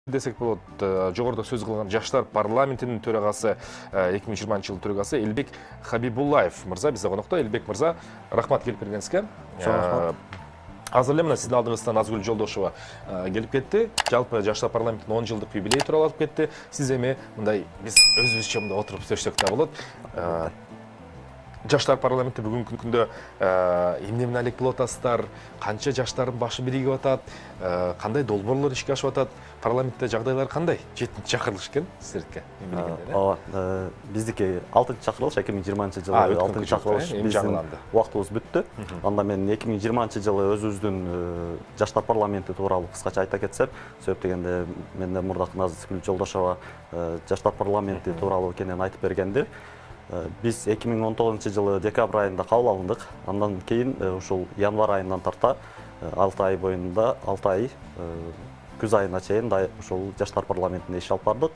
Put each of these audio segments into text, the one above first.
Десек болот, жогоруда сөз кылган жаштар парламентинин төрагасы 2020 жылдын төрагасы Элбек Хабибуллаев мырза бизде конокто. Элбек мырза, рахмат келип бергениңизге. Азыр эле мына сиздин алдыңыздан Назгүл Жолдошова келип кетти. Жалпы жаштар парламентинин 10 жылдык юбилей тууралуу алып кетти. Сиз эми мындай биз өзүбүзчө мында отуруп сөзсөк да болот. Жаштар парламенти бүгүнкү күндө эмне менен алек болуп атасыздар, канча жаштардын башы биригип атат, кандай долбоорлор ишке ашып атат, парламентте жагдайлар кандай? 7-чи чакырылыш экен сиздердики. Ооба, биздики 6-чы чакырылыш 2020 жылы 6-чы чакырылыш биздин убактыбыз бүттү. Анда мен 2020 жылы өзүбүздүн жаштар парламенти тууралуу кыскача айта кетсем, себеп дегенде менде мурдакы Назгүл Жолдошова жаштар парламенти тууралуу кенен айтып бергенди. Biz 2019 жылы декабрь айында кабыл алындык. Андан кийин ушул январь айынан тарта 6 ай боюнда 6 ай күз айына чейин ушул жаштар парламентине иш алып бардык.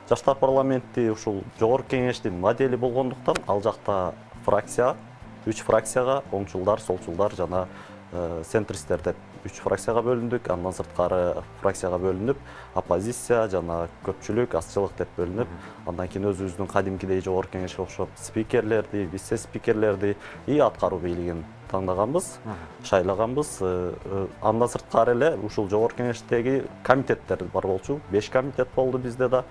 Жаштар парламенти ушул жогорку кеңештин модели болгондуктан ал жакта фракция, 3 фракцияга оңчулдар, солчулдар жана центристер деп 3 фракцияга бөлүндүк. Андан сырткары фракцияга бөлүнүп, оппозиция жана көпчүлүк, азчылык деп бөлүнүп, андан кийин өзүбүздүн кадимкидей жогорку кеңешке окшоп спикерлерди, вице спикерлерди и аткаруу бийлигин таңдаганбыз, шайлаганбыз. Андан сырткары эле ушул жогорку кеңештеги комитеттер бар болчу. 5 комитет болду бизде да.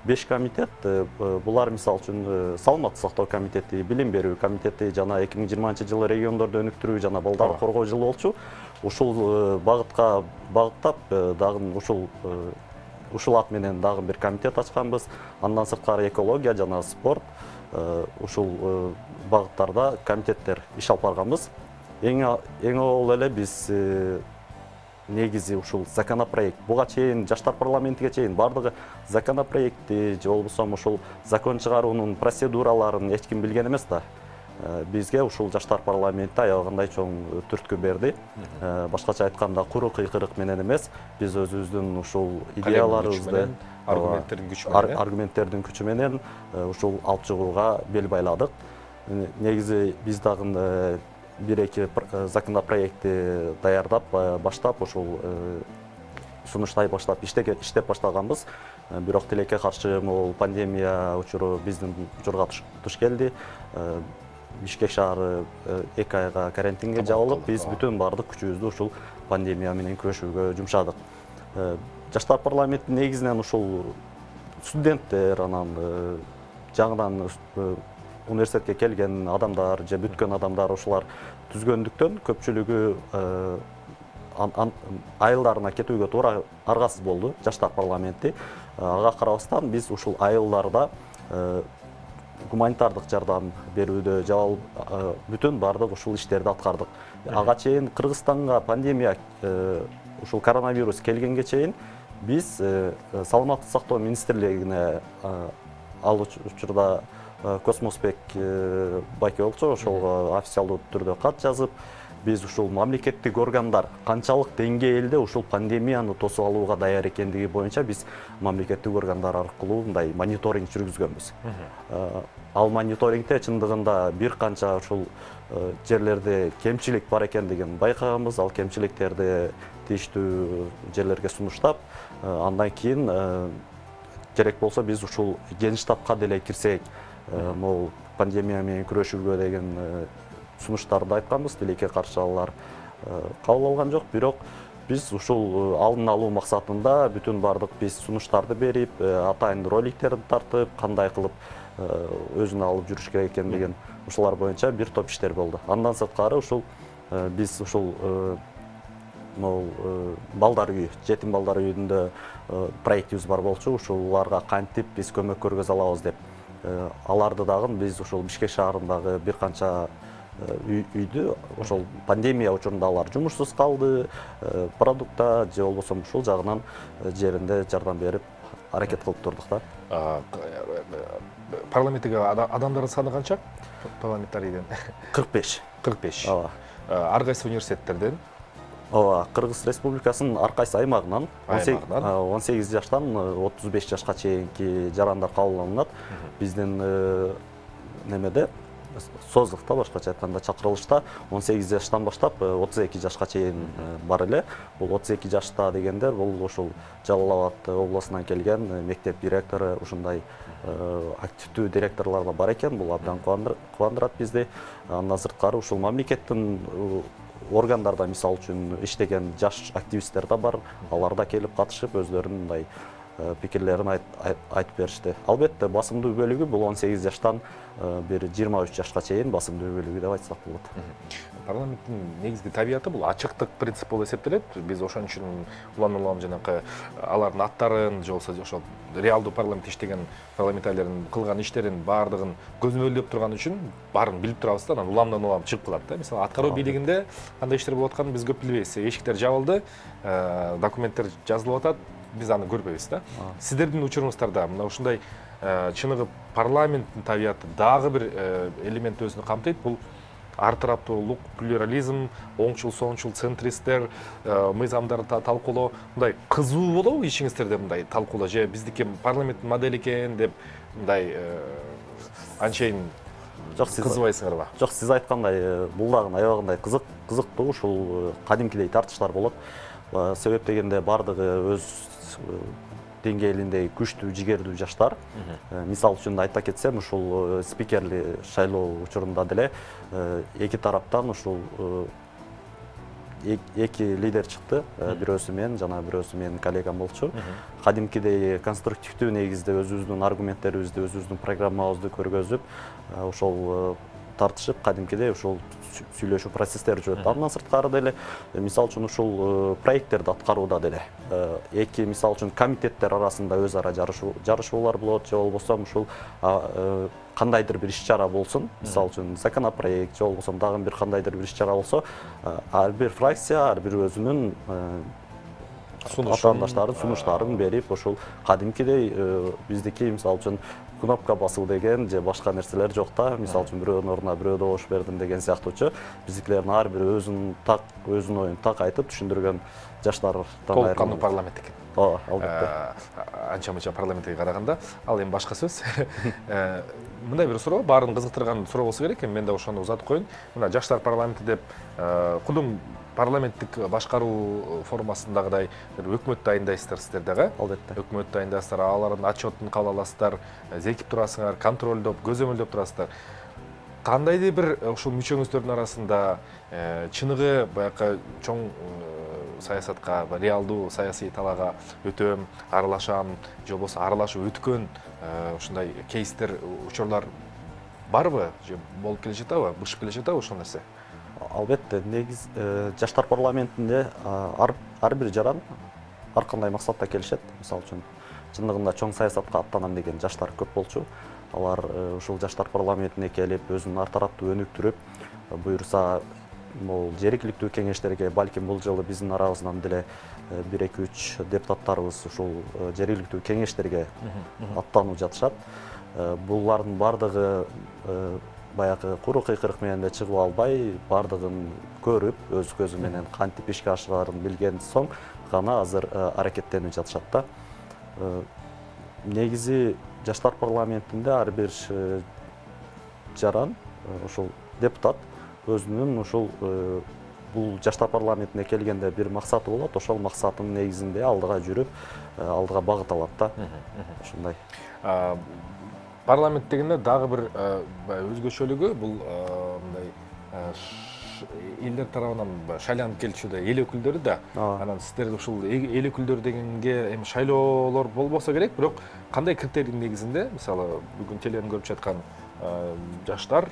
5 комитет, булар мисал үчүн саламаттык сактоо комитети, билим берүү комитети жана 2020 жылы региондорду өнүктүрүү жана балдарды коргоо жылы болчу. Ушул багытка багыттап дагы ушул ат менен дагы бир комитет ачканбыз. Андан сырткары экология жана спорт ушул багыттарда комитеттер иш алып барганбыз. Эң огол эле биз негизи ушул законопроект буга чейин жаштар парламентиге чейин бардыгы законопроектти же болбосо ушул закон чыгаруунун процедураларын эч ким билген эмес да. Бизге ушул жаштар парламенти аябагандай чоң түрткү берди. Башкача айтканда куру кыйкырык менен эмес, биз өзүбүздүн ушул идеяларыбызды аргументтердин күчү менен ушул алып чыгууга бел байладык. Негизи биз дагы бир-эки законопроектти даярдап баштап ушул сунуштай баштап иштеп баштаганбыз. Бирок тилекке каршы могул пандемия учуру биздин учурга туш келди. Бишкек шаары 2 айга карантинге жабылып, биз бүтүн бардык күчүбүздү ушул пандемия менен күрөшүүгө жумшадык. Жаштар парламенти негизинен ушул студенттер, анан жаңыдан университетке келген адамдар же бүткөн адамдар ушулар түзгөндүктөн көпчүлүгү айылдарына кетүүгө туура аргасыз болду жаштар парламенти. Ага карабастан биз ушул айылдарда гуманитардык жардам берүүдө бүтүн бардык ушул иштерди аткардык. Ага чейин Кыргызстанга пандемия ушул коронавирус келгенге чейин биз саламаттык сактоо министрлигине ал учурда Космоспек байке болчу, ошол официалдуу түрдө кат жазып, биз ушул мамлекеттик органдар канчалык деңгээлде ушул пандемияны тосуп алууга даяр экендиги боюнча биз мамлекеттик органдар аркылуу мындай мониторинг жүргүзгөнбүз. Ал мониторингде чындыгында бир канча ушул жерлерде кемчилик бар экендигин байкаганбыз. Ал кемчиликтерди тийиштүү жерлерге сунуштап, андан кийин керек болсо биз ушул генштабка деле кирсек, могул пандемия менен күрөшүүгө деген сунуштарды айтканбыз. Тилекке каршы алар кабыл алган жок, бирок биз ушул алдын алуу максатында бүтүн бардык биз сунуштарды берип, атайын роликтерди тартып, кандай кылып өзүн алып жүрүш керек экендигин ушулар боюнча бир топ иштер болду. Андан сырткары ушул биз ушул балдар үйү, жетим балдар үйүндө проектибиз бар болчу. Ушуларга кантип биз көмөк көргөзө алабыз деп аларды дагы биз ушул Бишкек шаарындагы бир канча үйдү ошол пандемия учурунда алар жумушсуз калды, продукта же болбосо ушул жагынан жеринде жардам берип аракет кылып турдук да. Парламенттеги адамдардын саны канча? Парламентарийден 45. 45. Ооба. Ар кайсы университеттерден? Ооба, Кыргыз Республикасынын ар кайсы аймагынан 18 жаштан 35 жашка чейинки жарандар кабыл алынат. Биздин немеде созықта башкача айтканда чакырылышта 18 жаштан баштап 32 жашка чейин бар эле. Бул 32 жашта дегендер бул ошол Жалал Абад облусунан келген мектеп директору, ушундай активдүү директорлор да бар экен. Бул абдан кубандырат бизди. Андан сырткары ушул мамлекеттин органдарда мисал үчүн иштеген жаш активисттер да бар. Алар да келип катышып өзлөрүнүн мындай пикирлерин айтып беришти. Албетте басымдуу бөлүгү бул 18 жаштан бир 23 жашка чейин басымдуу бөлүгү деп айтсак болот. Парламенттин негизги табияты бул ачыктык принцип болуп эсептелет. Биз ошон үчүн улам жанакы алардын аттарын же болбосо ошол реалдуу парламентте иштеген парламентарийлердин кылган иштерин баардыгын көзөмөлдөп турган үчүн баарын билип турабыз да, анан уламдан улам чыгып калат да. Мисалы аткаруу бийлигинде кандай иштер болуп атканын биз көп билбейбиз. Эшиктер жабылды, документтер жазылып атат, биз аны көрбөйбүз да. Сиздердин учуруңуздарда мына ушундай чыныгы парламенттин табияты дагы бир элемент өзүнө камтыйт. Бул ар тараптуулук, плюрализм, оңчул, соңчул, центристтер, мыйзамдарды талкуулоо, мындай кызуу болобу ишиңиздерде мындай талкуулоо же биздики парламенттин модели экен деп мындай анчейин кызыбайсыңарбы? Жок, сиз айткандай бул дагы аябагындай кызыктуу, ушул кадимкидей тартыштар болот. Себеп дегенде бардыгы өз деңгээлинде күчтүү, жигердүү жаштар. Мисал үчүн айта кетсем, ушул спикерли шайлоо учурунда деле эки тараптан ушул эки лидер чыкты. Бирөөсү мен, жана бирөөсү менин коллегам болчу. Кадимкидей конструктивдүү негизде өзүбүздүн аргументтерибизди, өзүбүздүн программабызды көргөзүп, ошол тартышып, кадимкидей ушул сүйлөшүү процесстери жүрөт. Андан сырткары деле мисал үчүн ушул проекттерди аткарууда деле эки мисал үчүн комитеттер арасында өз ара жарышуулар болот, же болбосо ушул кандайдыр бир иш-чара болсун, мисал үчүн законопроект же болбосо дагы бир кандайдыр бир иш-чара болсо, ар бир фракция ар бир өзүнүн атаандаштарын сунуштарын берип, ошол кадимкидей биздики мисал үчүн кнопка басуу деген же башка нерселер жок да. Мисал үчүн бирөөнүн ордуна бирөө добуш бердим деген сыяктуучу. Биздикилердин ар бири өзүнүн оюн так айтып түшүндүргөн жаштардан толук кандуу парламент экен. Ооба, албетте. Анча-мынча парламентке караганда, ал эми башка сөз. Мындай бир суроо, баарын кызыктырган суроо болсо керек, мен да ошону узатып коеюн. Мына жаштар парламенти деп кудум парламенттик башкаруу формасындагыдай бир өкмөт дайындайсыздар сиздер дагы. Албетте. Өкмөт дайындайсыздар, алардын отчетун кабыл аласыздар, зекип турасыңар, контролдоп, көзөмөлдөп турасыздар. Кандайдыр бир ушул мүчөңүздөрдүн арасында чыныгы баягы чоң саясатка, реалдуу саясий талаага өтөм, аралашам, же болбосо аралашып өткөн ушундай кейстер, учурлар барбы? Же болуп келе жатабы? Бышып келе жатабы ошол нерсе? Албетте, негиз жаштар парламентинде ар бир жаран ар кандай максатта келишет. Мисалы үчүн чындыгында чоң саясатка аттанам деген жаштар көп болчу. Алар ушул жаштар парламентине келип, өзүнүн ар тараптуу өнүктүрүп, буюрса бул жергиликтүү кеңештерге, балким бул жылы биздин арабыздан деле 1-2-3 депутаттарыбыз ушул жергиликтүү кеңештерге аттанып жатышат. Булардын бардыгы баягы куру кыйкырык менен эле чыгып албай, бардыгын көрүп, өз көзү менен кантип ишке ашырарын билген соң гана азыр аракеттенип жатышат да. Негизи жаштар парламентинде ар бир жаран, ушул депутат өзүнүн ушул бул жаштар парламентине келгенде бир максаты болот, ошол максатынын негизинде алдыга жүрүп, алдыга багыт алат да. Ушундай. Парламент дегенде дагы бир өзгөчөлүгү бул мындай элдер тарабынан шайланып келчү эл өкүлдөрү да. Анан сиздер ушул эл өкүлдөрү дегенге эми шайлоолор болбосо керек, бирок кандай критерийдин негизинде, мисалы бүгүн теледен көрүп жаткан жаштар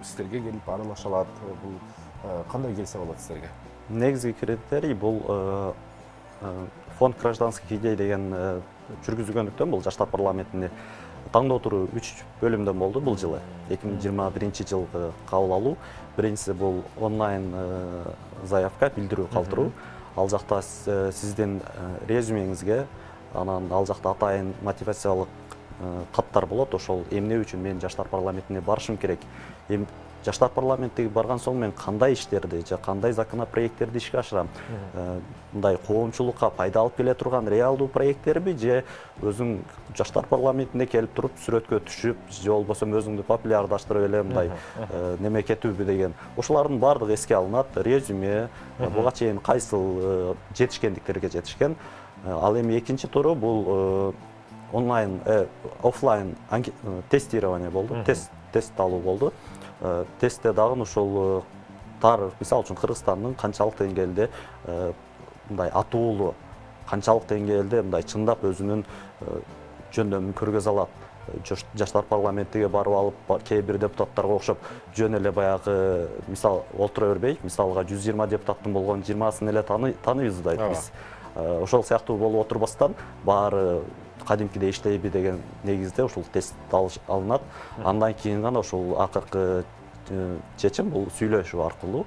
сиздерге келип аралаша алат, бул кандай келсе болот сиздерге? Негизги критерий бул фонд гражданских идей деген жүргүзүлгөндүктөн бул жаштар парламентине таңдоо туру 3 бөлүмдөн болду бул жылы. 2021 жылгы кабыл алуу. Биринчиси бул онлайн заявка, билдирүү калтыруу. Ал жакта сиздин резюмеңизге, анан ал жакта атайын мотивациялык каттар болот. Ошол эмне үчүн мен жаштар парламентине барышым керек, жаштар парламентиге барган соң мен кандай иштерди же кандай законопроекттерди ишке ашырам, мындай коомчулукка пайда алып келе турган реалдуу проекттерби же өзүң жаштар парламентине келип туруп сүрөткө түшүп же болбосо өзүңдү популярдаштырып эле мындай неме кетүүбү деген ошолордун баардыгы эске алынат, резюме, буга чейин кайсыл жетишкендиктерге жетишкен. Ал эми экинчи туру бул онлайн, офлайн тестирование болду, тест алуу болду. Тестте дагы ушул тар, мисалы үчүн Кыргызстандын канчалык деңгээлде мындай атуулуу, канчалык деңгээлде мындай чындап өзүнүн жөндөмүн көргөзө алат. Жаштар парламентиге барып алып, кээ бир депутаттарга окшоп жөн эле баягы мисал олтура бербей, мисалга 120 депутаттын болгон 20-сын эле тааныбыз да биз. Ошол сыяктуу болуп отурбастан баары кадимкидей иштейби деген негизде ушул тест алынат. Андан кийин гана ушул акыркы чечим бул сүйлөшүү аркылуу.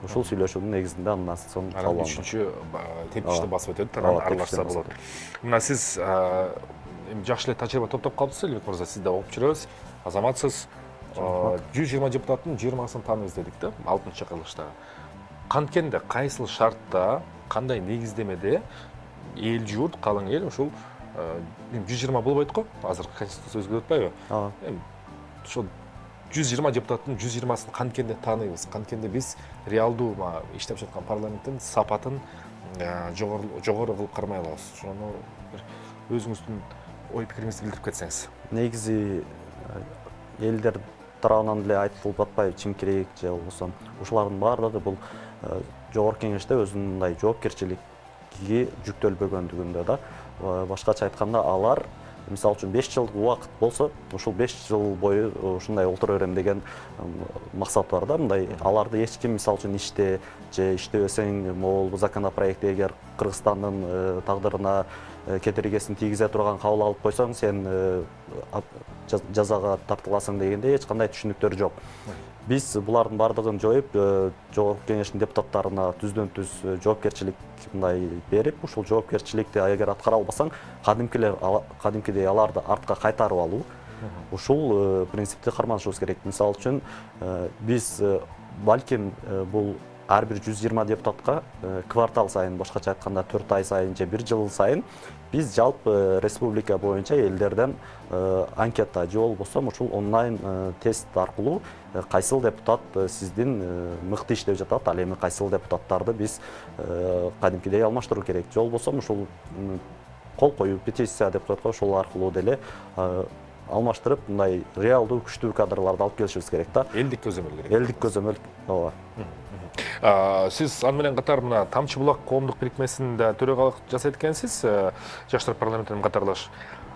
Ушул сүйлөшүүнүн негизинде андан соң кабыл алынат. Үчүнчү тепкичти басып өтөт, анан аралашса болот. Мына сиз жакшы эле тажрыйба топтоп калыпсыз, Элбек мырза, сиз да окуп жүрөбүз, азаматсыз. 120 депутаттын 20-сын тааныбыз дедик да, 6-чы чакырылыштагы. Канткенде, кайсыл шартта, кандай негиздемеде эл журт, калың эл ушул 120 болбойт го, азыр конституция өзгөрүп атпайбы? Ошол 120 депутаттын 120-сын канткенде тааныйбыз, канткенде биз реалдуу иштеп жаткан парламенттин сапатын жогору кылып кармай алабыз. Ошону өзүңүздүн ой пикириңизди билдирип кетсеңиз. Негизи элдер тарабынан деле айтылып атпайбы, чимкирейик же болбосо ушулардын баардыгы бул жогорку кеңеште өзүнүн мындай жоопкерчиликке жүктөлбөгөндүгүндө да. Башкача айтканда алар мисалы үчүн 5 жылдык убакыт болсо, ушул 5 жыл бою ушундай олтура берем деген максат бар да. Мындай аларды эч ким мисалы үчүн иште же иштебесең могул законопроект эгер Кыргызстандын тагдырына кетиргесин тийгизе турган кабыл алып койсоң, сен жазага тартыласың дегенде эч кандай түшүнүктөр жок. Биз булардын баардыгын жоюп, жогорку кеңештин депутаттарына түздөн-түз жоопкерчилик мындай берип, ушул жоопкерчиликти эгер аткара албасаң, кадимкидей аларды артка кайтарып алуу. Ушул принципти карманышыбыз керек. Мисалы үчүн биз балким бул ар бир 120 депутатка квартал сайын, башкача айтканда 4 ай сайын же 1 жыл сайын биз жалпы республика боюнча элдерден анкета же болбосо ушул онлайн тест аркылуу кайсыл депутат сиздин мыкты иштеп жатат, ал эми кайсыл депутаттарды биз кадимкидей алмаштыруу керек. Же болбосо ушул кол коюу, петиция деп коет го, ошол аркылуу деле алмаштырып, мындай реалдуу күчтүү кадрларды алып келишибиз керек да. Элдик көзөмөл керек. Элдик көзөмөл, ооба. Сиз аны менен катар мына Тамчы булак коомдук бирикмесинде төрөгалык жасайт экенсиз, жаштар парламентинин катарлаш.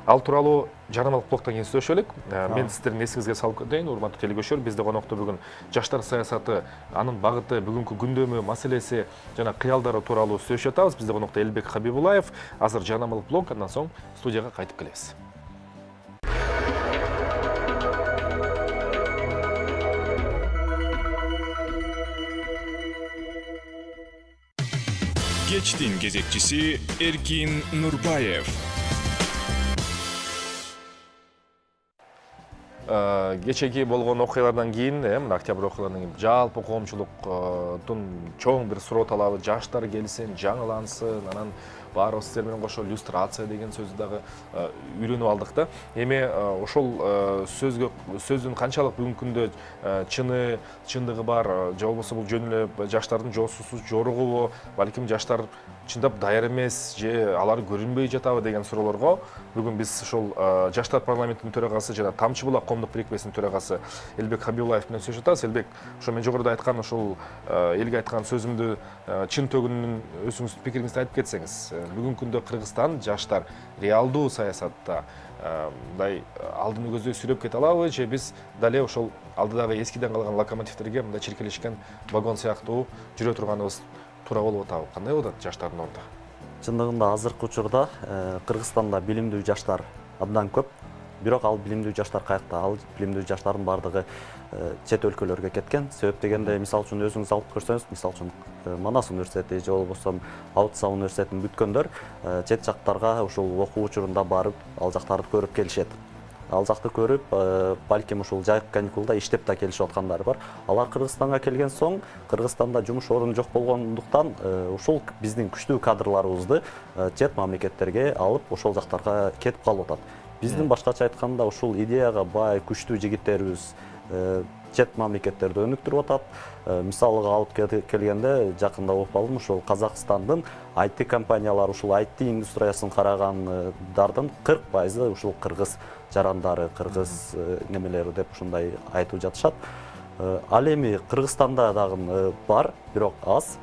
Ал тууралуу жарнамалык блоктон кийин сүйлөшөлүк. Мен сиздердин эсиңизге салып кетейин, урматтуу телекөрүүчүлөр, бизде конокто бүгүн жаштар саясаты, анын багыты, бүгүнкү күндөмү, маселеси жана кыялдары тууралуу сүйлөшүп атабыз. Бизде конокто Элбек Хабибуллаев. Азыр жарнамалык блок, андан соң студияга кайтып келебиз. Кечтин кезекчиси Эркин Нурбаев. Кечеги болгон окуялардан кийин, мына октябрь окуяларынан кийин жалпы коомчулуктун чоң бир суроо талабы жаштар келсин, жаңылансын, анан баарыбыз сиздер менен кошо люстрация деген сөздү дагы үйрөнүп алдык да. Эми ошол сөздүн канчалык бүгүнкү күндө чындыгы бар, же болбосо бул жөн эле жаштардын жоосусу жоругубу, балким жаштар чындап даяр эмес же алар көрүнбөй жатабы деген суроолорго бүгүн биз ошол жаштар парламентинин төрагасы жана Тамчы булак коомдук бирикмесинин төрагасы Элбек Хабибуллаев менен сүйлөшүп атабыз. Элбек, ошо мен жогоруда айткан ошол элге айткан сөзүмдү чын төгүнүнүн өзүңүздүн пикириңизди айтып кетсеңиз. Бүгүнкү күндө Кыргызстан жаштар реалдуу саясатта мындай алдыны көздөй сүрөп кете алабы же биз дале ошол алдыдагы эскиден калган локомотивдерге мындай чиркелешкен вагон сыяктуу жүрө турганыбыз туура болуп атабы? Кандай болот жаштардын орду? Чындыгында азыркы учурда Кыргызстанда билимдүү жаштар абдан көп. Бирок ал билимдүү жаштар каякта? Ал билимдүү жаштардын бардыгы чет өлкөлөргө кеткен. Себеп дегенде, мисалы үчүн өзүңүз алып көрсөңүз, мисалы үчүн Манас университети же болбосо Аутса университетин бүткөндөр чет жактарга ушул окуу учурунда барып, ал жактарды көрүп келишет. ал жакты көрүп, балким ушул жайкы каникулда иштеп да келишип аткандары бар. Алар Кыргызстанга келген соң, Кыргызстанда жумуш орunu жок болгондуктан, ушул биздин күчтүү кадрларыбызды чет мамлекеттерге алып, ошол жактарга кетип калып атат. Биздин башкача айтканда ушул идеяга бай күчтүү жигиттерибиз чет мамлекеттерди өнүктүрүп атат. Мисалга алып келгенде, жакында окуп алдым, ушул Казакстандын IT компаниялар, ушул IT индустриясын карагандардын 40% ушул кыргыз жарандары, кыргыз немелери деп ушундай айтып жатышат. Ал эми Кыргызстанда дагы бар, бирок аз.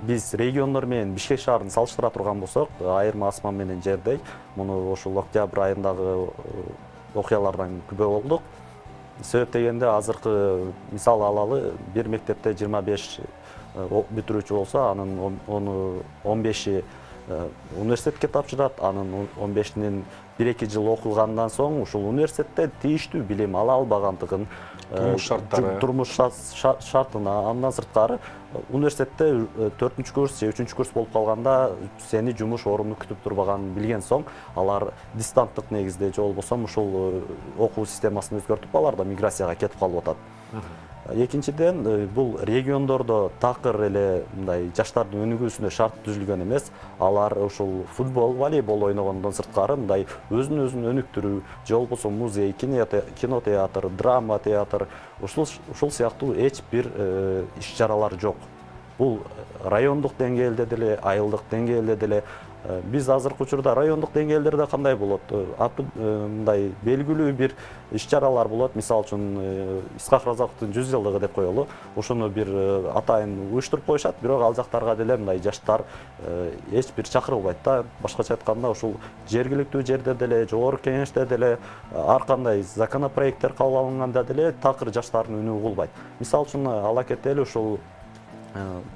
Биз региондор менен Бишкек шаарын салыштыра турган болсок, айырма асман менен жердей, муну ошол октябрь айындагы окуялардан күбө болдук. Себеп дегенде азыркы мисал алалы, бир мектепте 25 бүтүрүүчү болсо, анын 15-и университетке тапшырат, анын 15-нин 1-2 жыл окугандан соң ушул университетте тийиштүү билим ала албагандыгын, турмуш шартына, андан сырткары университетте 4-курс же 3-курс болуп калганда сени жумуш орunu күтүп турбаганын билген соң, алар дистанттык негизде же болбосо ушул окуу системасын өзгөртүп, алар да миграцияга кетип калып атат. Экинчиден, бул региондордо такыр эле мындай жаштардын өнүгүүсүнө шарт түзүлгөн эмес. Алар ушул футбол, волейбол ойногондон сырткары мындай өзүн өнүктүрүү, же болбосо музей, кинотеатр, драма театр, ушул сыяктуу эч бир иш-чаралар жок. Бул райондук деңгээлде деле, айылдык деңгээлде деле. Биз азыркы учурда райондук деңгээлдерде кандай болот? Мындай белгилүү бир иш-чаралар болот. Мисал үчүн Исхак Разаковдун 100 жылдыгы деп коелу. Ошону бир атайын уюштуруп коюшат, бирок ал жактарга деле мындай жаштар эч бир чакырылбайт да. Башкача айтканда, ушул жергиликтүү жерде деле, жогорку кеңеште деле ар кандай законопроекттер кабыл алынганда деле такыр жаштардын үнү угулбайт. Мисал үчүн ала кетели, ушул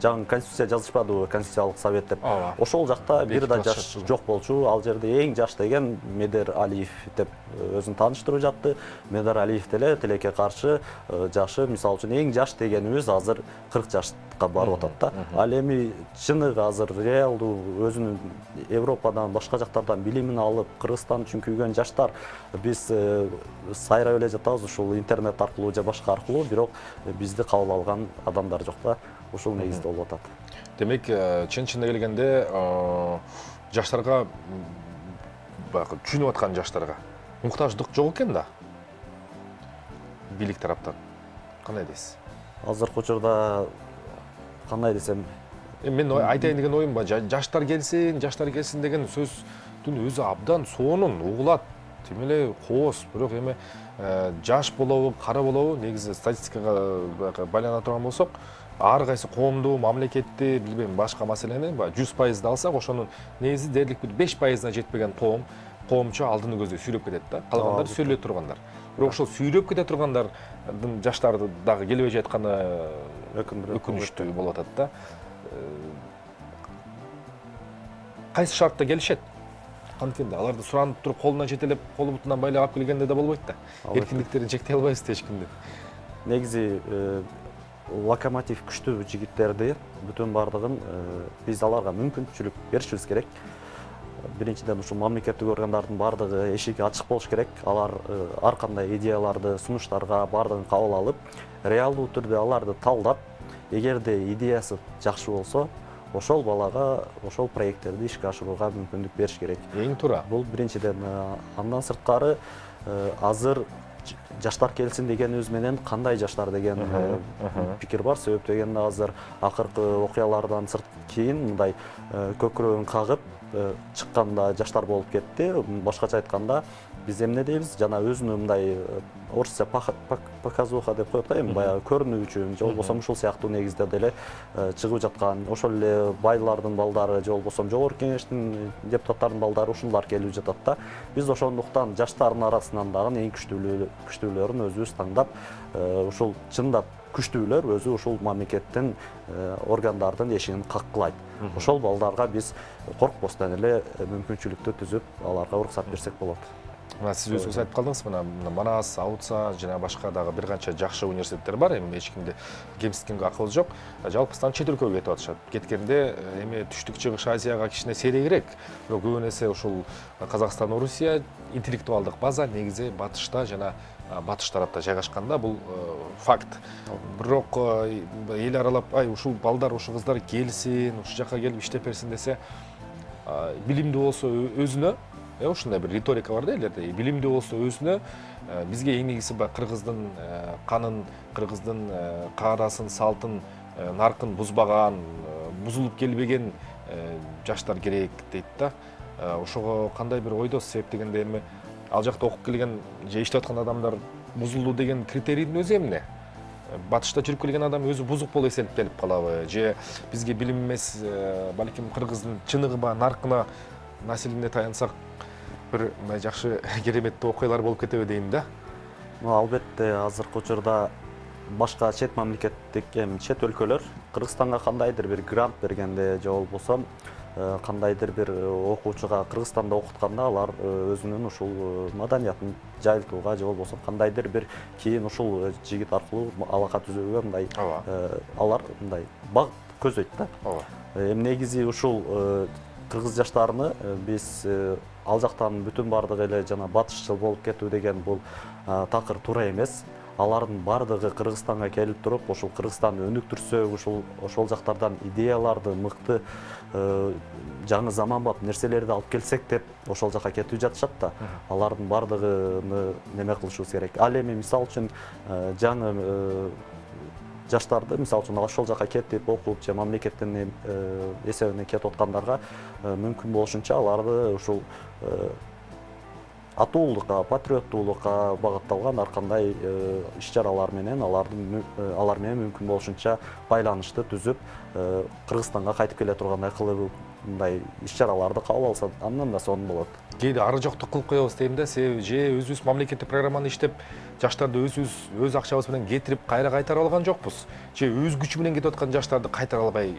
жаңы конституция жазышпадыбы, конституциялык совет деп. Ошол жакта бир да жаш жок болчу. Ал жерде эң жаш деген Медер Алиев деп өзүн тааныштырып жатты. Медер Алиев деле тилекке каршы жашы, мисал үчүн эң жаш дегенибиз азыр 40 жашка барып атат да. Ал эми чыныгы азыр реалдуу өзүнүн Европадан, башка жактардан билимин алып, Кыргызстан үчүн күйгөн жаштар биз сайрап эле жатабыз ушул интернет аркылуу же башка аркылуу, бирок бизди кабыл алган адамдар жок да. Ушул негизде болуп атат. Демек, чын-чынына келгенде, жаштарга, түшүнүп аткан жаштарга муктаждык жок экен да. Бийлик тараптан. Кандай дейсиз? Азыркы учурда кандай десем, мен айтайын деген оюм жаштар келсин деген сөздүн өзү абдан сонун угулат. Тим эле кооз, бирок эми жаш болобу, кара болобу, негизи статистикага байлана турган болсок, ар кайсы коомду, мамлекетти, билбейм, башка маселени 100% алсак, ошонун негизи дээрлик 5%-на жетпеген коомчу алдыны көздөй сүйлөп кетет да. Калгандары сүйлөй тургандар. Бирок ошол сүйлөп кете тургандардын жаштарды дагы келбей жатканы өкүнүчтүү болуп атат да. Кайсы шартта келишет? Канткенде аларды суранып туруп, колунан жетелеп, колу бутунан байлап алып келгенде да болбойт да. Эркиндиктерин чектей албайбыз да эч кимди. Негизи локомотив күчтүү жигиттерди бүтүн бардыгын биз аларга мүмкүнчүлүк беришибиз керек. Биринчиден ушул мамлекеттик органдардын бардыгы эшиги ачык болуш керек. Алар ар кандай идеяларды, сунуштарга бардыгын кабыл алып, реалдуу түрдө аларды талдап, эгерде идеясы жакшы болсо, ошол балага ошол проекттерди ишке ашырууга мүмкүндүк бериш керек. Эң туура. Бул биринчиден. Андан сырткары азыр жаштар келсин дегенибиз менен кандай жаштар деген пикир бар. Себеп дегенде азыр акыркы окуялардан кийин мындай көкүрөгүн кагып чыкканда жаштар болуп кетти. Башкача айтканда, биз эмне дейбиз? Жана өзүнүн мындай орусча показуха деп коет да, эми баягы көрүнүү үчүн, же болбосо ушул сыяктуу негизде деле чыгып жаткан, ошол эле байлардын балдары, же болбосо жогорку кеңештин депутаттарынын балдары ушулар келип жатат да. Биз ошондуктан жаштардын арасынан дагы эң күчтүүлөрүн өзүбүз тандап, ушул чындап күчтүүлөр өзү ушул мамлекеттин органдардын эшигин каккылайт. Ошол балдарга биз коркпостон эле мүмкүнчүлүктү түзүп, аларга уруксат берсек болот. Сиз өзүңүз айтып калдыңыз, мына Манас, Аутса жана башка дагы бир канча жакшы университеттер бар. Эми эч кимди кемситкенге акыл жок. Жалпысынан чет өлкөгө кетип атышат. Кеткенде эми түштүк чыгыш Азияга кичине сейрегирээк, бирок көбүнесе ушул Казакстан, Орусия интеллектуалдык база негизи батышта жана батыш тарапта жайгашканда бул факт. Бирок эл аралап, ушул балдар, ушул кыздар келсин, ушул жака келип иштеп берсин десе, билимдүү болсо өзүнө, ушундай бир риторика бар да элдерде. Билимдүү болсо өзүнө, бизге эң негизи кыргыздын канын, кыргыздын каадасын, салтын, наркын бузбаган, бузулуп келбеген жаштар керек дейт да. Ошого кандай бир ойдосуз? Себеп дегенде эми ал жакта окуп келген же иштеп аткан адамдар бузулду деген критерийдин өзү эмне? Батышта жүрүп келген адам өзү бузук болуп эсептелип калабы? Же бизге билим эмес, балким кыргыздын чыныгына, наркына, населенине таянсак бир жакшы кереметтүү окуялар болуп кетеби дейм да. Албетте азыркы учурда башка чет мамлекеттик, чет өлкөлөр Кыргызстанга кандайдыр бир грант бергенде же болбосо кандайдыр бир окуучуга Кыргызстанда окутканда алар өзүнүн ушул маданиятын жайылтууга же болбосо кандайдыр бир кийин ушул жигит аркылуу алака түзүүгө мындай алар мындай багыт көзөйт да. Эми негизи ушул кыргыз жаштарыны биз ал жактан бүтүн бардыгы эле жана батышчыл болуп кетүү деген бул такыр туура эмес. Алардын бардыгы Кыргызстанга келип туруп, ошол Кыргызстанды өнүктүрсөк, ошол жактардан идеяларды, мыкты жаңы заманбап нерселерди алып келсек деп ошол жака кетип жатышат да. Алардын бардыгыны неме кылышыбыз керек. Ал эми мисалы үчүн жаңы жаштарды, мисалы үчүн ошол жака кетип окуп же мамлекеттин эсебине кетип аткандарга мүмкүн болушунча аларды ушул атуулукка, патриоттуулукка багытталган ар кандай иш-чаралар менен алар менен мүмкүн болушунча байланышты түзүп, Кыргызстанга кайтып келе тургандай кылып, мындай иш-чараларды кабыл алса, андан да сонун болот. Кээде ары жоктук кылып коебуз дейм да, себеби же өзүбүз мамлекеттик программаны иштеп, жаштарды өз акчабыз менен кетирип кайра кайтарып алган жокпуз. Же өз күчү менен кетип аткан жаштарды кайтара албай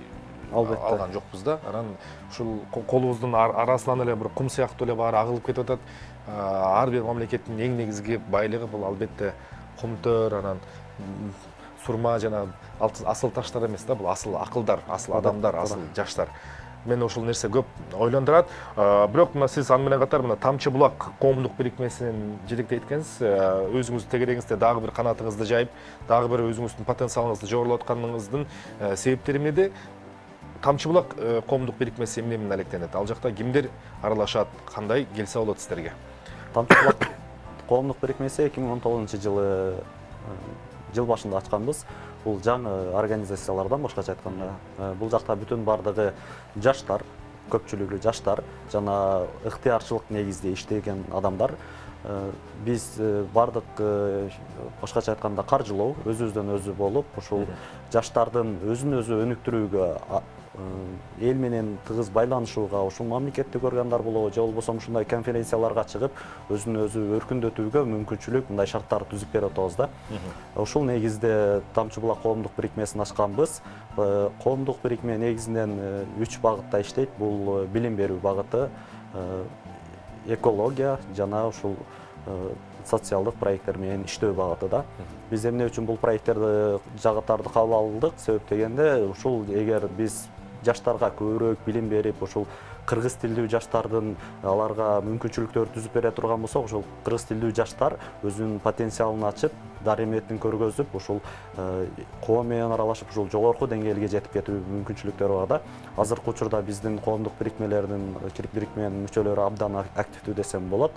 алган жокпуз да. Анан ушул колубуздун арасынан эле бир кум сыяктуу эле баары агылып кетип атат. Ар бир мамлекеттин эң негизги байлыгы бул албетте комтөр, анан сурма жана асыл таштар эмес да, бул асыл акылдар, асыл адамдар, асыл жаштар. Мен ошол нерсе көп ойлондурат. Бирок мына сиз аны менен катар мына Тамчы булак коомдук бирикмесинин жетектейткенсиз, өзүңүздүн тегерегиңизде дагы бир канатыңызды жайып, дагы бир өзүңүздүн потенциалыңызды жогорулап атканыңыздын себептери эмнеде? Тамчы булак коомдук бирикмеси эмне менен алектенет? Ал жакта кимдер аралашат, кандай келсе болот сиздерге? Тамчы булак коомдук бирикмеси 2019-жылы жыл башында ачканбыз. Бул жаңы организациялардан башкача айтканда, бул жакта бүтүн бардыгы жаштар, көпчүлүгү жаштар жана ыктыярчылык негизде иштеген адамдар. Биз бардык башкача айтканда каржылоо өзүбүздөн өзү болуп, ушул жаштардын өзүн өзү өнүктүрүүгө, эл менен тыгыз байланышууга, ушул мамлекеттик органдар болобу же болбосо ушундай конференцияларга чыгып, өзүн өзү өркүндөтүүгө мүмкүнчүлүк, мындай шарттар түзүп берип атабыз да. Ушул негизде Тамчы булак коомдук бирикмесин ачканбыз. Коомдук бирикме негизинен 3 багытта иштейт. Бул билим берүү багыты, экология жана ушул социалдык проекттер менен иштөө багыты да. Биз эмне үчүн бул проекттерди, жагыттарды кабыл алдык? Себеп дегенде, ушул эгер биз жаштарга көбүрөөк билим берип, ушул кыргыз тилдүү жаштардын аларга мүмкүнчүлүктөр түзүп бере турган болсок, ушул кыргыз тилдүү жаштар өзүнүн потенциалын ачып, дарыметин көргөзүп, ушул коом менен аралашып, ушул жогорку деңгээлге жетип кетүү мүмкүнчүлүктөрү бар да. Азыркы учурда биздин коомдук бирикменин мүчөлөрү абдан активдүү десем болот.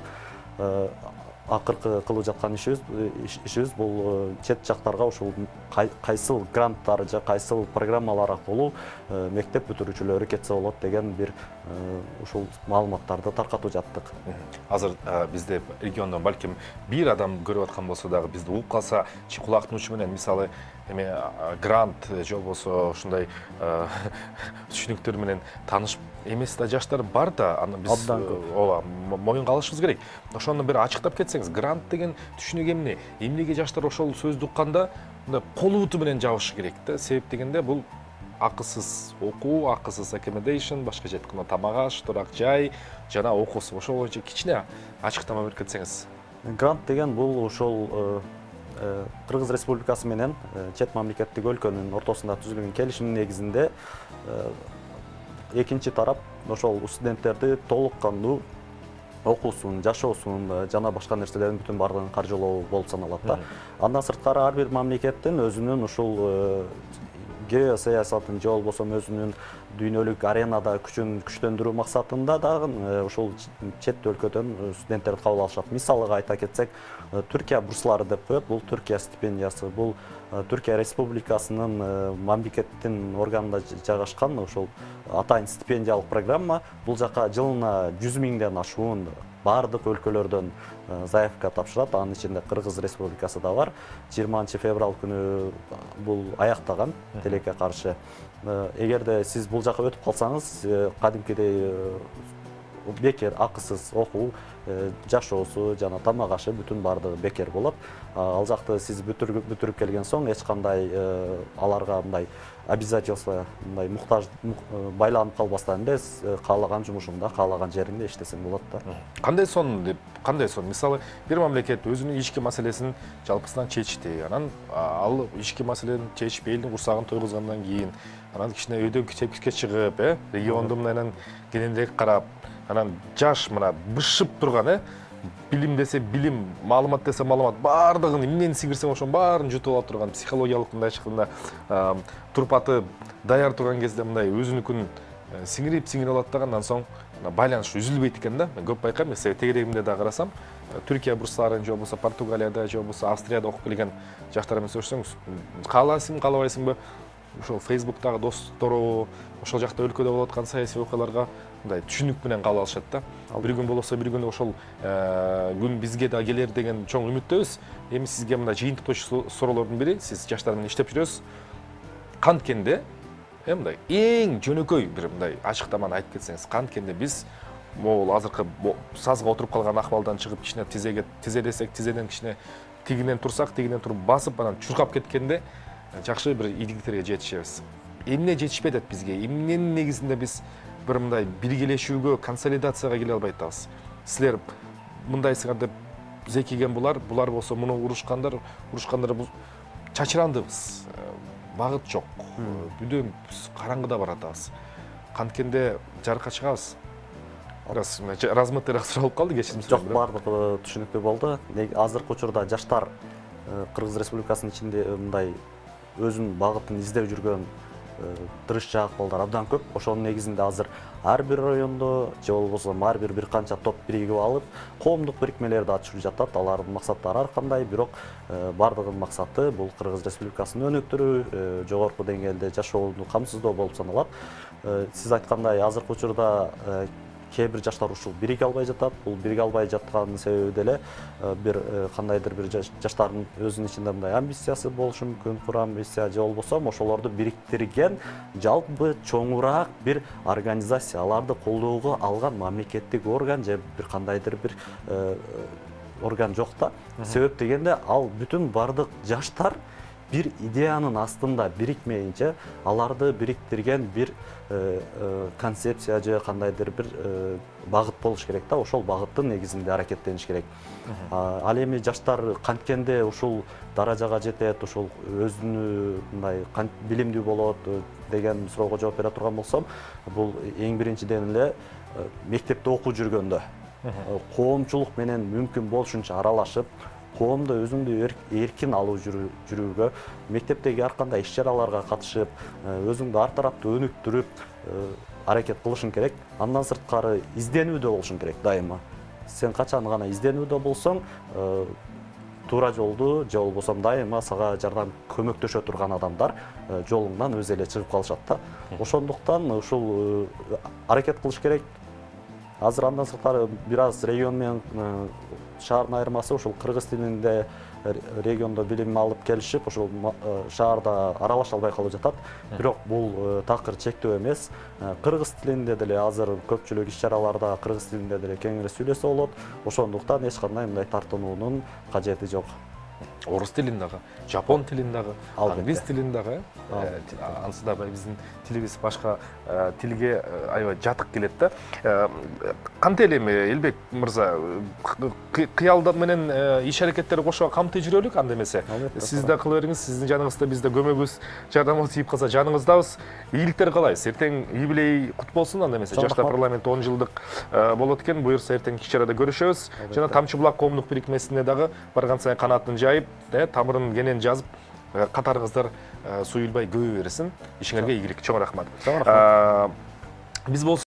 Акыркы кылып жаткан ишибиз бул чет жактарга ушул кайсыл гранттар же кайсыл программалар аркылуу мектеп бүтүрүүчүлөрү кетсе болот деген бир ушул маалыматтарды таркатып жаттык. Азыр бизде региондон балким бир адам көрүп аткан болсо дагы, бизди угуп калса, кулактын учу менен мисалы эми грант же болбосо ушундай түшүнүктөр менен тааныш эмес да жаштар бар да, аны биз моюнга алышыбыз керек. Ошону бир ачыктап кетсеңиз, грант деген түшүнүк эмне? Эмнеге жаштар ошол сөздү укканда кол буту менен жабышы керек да? Себеп дегенде бул акысыз окуу, акысыз accommodation, башкача айтканда тамак аш, турак жай жана окуусу. Ошол боюнча кичине ачыктама берип кетсеңиз. Грант деген бул ошол Кыргыз Республикасы менен чет мамлекеттик өлкөнүн ортосунда түзүлгөн келишимдин негизинде экинчи тарап ошол студенттерди толук кандуу окуусун, жашоосун жана башка нерселердин бүтүн бардыгын каржылоо болуп саналат да. Андан сырткары ар бир мамлекеттин өзүнүн ушул геосаясатын же болбосо өзүнүн дүйнөлүк аренада күчүн күчтөндүрүү максатында дагы ушул чет өлкөдөн студенттерди кабыл алышат. Мисалга айта кетсек, Түркия бурслары деп коет. Бул Түркия стипендиясы, бул Түркия Республикасынын мамлекеттин органында жайгашкан ошол атайын стипендиялык программа. Бул жака жылына 100 миңден ашуун бардык өлкөлөрдөн заявка тапшырат. Анын ичинде Кыргыз Республикасы да бар. 20 февраль күнү бул аяктаган тилекке каршы. Эгерде сиз бул жака өтүп калсаңыз, кадимкидей бекер акысыз окуу, жашоосу жана тамак ашы бүтүн бардыгы бекер болот. Ал жакты сиз бүтүрүп келген соң эч кандай аларга мындай обязательство, мындай муктаж байланып калбастан эле каалаган жумушуңда, каалаган жериңде иштесең болот да. Кандай сон? Мисалы, бир мамлекет өзүнүн ички маселесин жалпысынан чечти. Анан ал ички маселени чечип, элдин курсагын тойгузгандан кийин, анан кичине өйдөн чепкиске чыгып, регионду менен кененирээк карап, анан жаш мына бышып турган, билим десе билим, маалымат десе маалымат, бардыгын эмнени сиңирсең ошонун баарын jutуп алып турган психологиялык мындай айтканда турпаты даяр турган кезде мындай өзүнүкүн сиңирип алат дагы, андан соң байланыш үзүлбөйт экен да. Мен көп байкайм, эсеби тегерегимде да карасам, Түркия бурсларын же болбосо Португалияда же болбосо Австрияда окуп келген жаштар менен сөйлөшсөңүз, каалайсыңбы, каалабайсыңбы, ошол Facebooктагы достору, ошол жакта өлкөдө болуп аткан саясий окуяларга мындай түшүнүк менен кабыл алышат да. Бир күн болсо бир күн ошол күн бизге да келер деген чоң үмүттөбүз. Эми сизге мындай жыйынтыктоочу суроолордун бири, сиз жаштар менен иштеп жүрөсүз. Канткенде мындай эң жөнөкөй бир мындай ачыктаманы айтып кетсеңиз, канткенде биз могул азыркы сазга отуруп калган акыбалдан чыгып кичине тизедесек, тизеден кичине тигинен турсак, тигинен туруп басып, анан чуркап кеткенде жакшы бир ийгиликтерге жетишебиз. Эмне жетишпей атат бизге? Эмненин негизинде биз бир мындай биргелешүүгө, консолидацияга келе албай атабыз? Силер мындайсыңар деп зекиген булар болсо муну урушкандар чачырандыбыз. Багыт жок. Бүдөн караңгыда баратабыз. Канткенде жарыкка чыгабыз. Размытыраак суралып калды, кечирим сурайм. Жок, бардыгы түшүнүктүү болду. Азыркы учурда жаштар Кыргыз Республикасынын ичинде мындай өзүнүн багытын издеп жүргөн тырышчаак балдар абдан көп. Ошонун негизинде азыр ар бир райондо же болбосо ар бир канча топ биригип алып, коомдук бирикмелерди ачышып жатат. Алардын максаттары ар кандай, бирок бардыгынын максаты бул Кыргыз Республикасын өнүктүрүү, жогорку деңгээлде жашоону камсыздоо болуп саналат. Сиз айткандай, азыркы учурда кээ бир жаштар ушул бириге албай жатат. Бул бириге албай жатканын себеби деле бир кандайдыр бир жаштардын өзүнүн ичинде мындай амбициясы болушу мүмкүн, амбиция же болбосо ошолорду бириктирген жалпы чоңураак бир организация, аларды колдоого алган мамлекеттик орган же бир кандайдыр бир орган жок да. Себеп дегенде ал бүтүн бардык жаштар бир идеянын астында бирикмейинче аларды бириктирген бир концепция же кандайдыр бир багыт болуш керек да. Ошол багыттын негизинде аракеттениш керек. Ал эми жаштар канткенде ушул даражага жетет, ушул өзүнү мындай билимдүү болот деген суроого жооп бере турган болсом, бул эң биринчиден эле мектепте окуп жүргөндө коомчулук менен мүмкүн болушунча аралашып, коомдо өзүңдү эркин алып жүрүүгө, мектептеги ар кандай иш-чараларга катышып, өзүңдү ар тараптуу өнүктүрүп аракет кылышың керек. Андан сырткары изденүүдө болушуң керек дайыма. Сен качан гана изденүүдө болсоң, туура жолду же болбосо дайыма сага жардам көмөктөшө турган адамдар жолуңдан өзү эле чыгып калышат да. Ошондуктан ушул аракет кылыш керек. Азыр андан сырткары бир аз регион менен шаардын айырмасы ушул кыргыз тилинде региондо билим алып келишип, ушул шаарда аралаша албай калып жатат. Бирок бул такыр чектөө эмес. Кыргыз тилинде деле азыр көпчүлүк иш-чараларда кыргыз тилинде деле кеңири сүйлөсө болот. Ошондуктан эч кандай мындай тартынуунун кажети жок. орыс тилин дагы, жапон тилин дагы, англис тилин дагы. Анысы да биздин тилибиз башка тилге аябай жатык келет да. Кантип эле эми Элбек мырза кыялдар менен иш аракеттерди кошо камтый жүрөлүк анда эмесе. Сиз да кыла бериңиз, сиздин жаныңызда биз да көмөгүбүз, жардамыбыз тийип калса жаныңыздабыз. Ийгиликтер калайбыз. Эртең юбилей кут болсун анда эмесе. Жаштар парламенти 10 жылдык болот экен. Буюрса эртең кичи арада көрүшөбүз. Жана Тамчы булак коомдук бирикмесине дагы барган сайын канатын жайып, тамырын кенен жазып, катарыңыздар суюлбай көбөй берсин. Ишиңерге ийгилик. Чоң рахмат. Биз болсо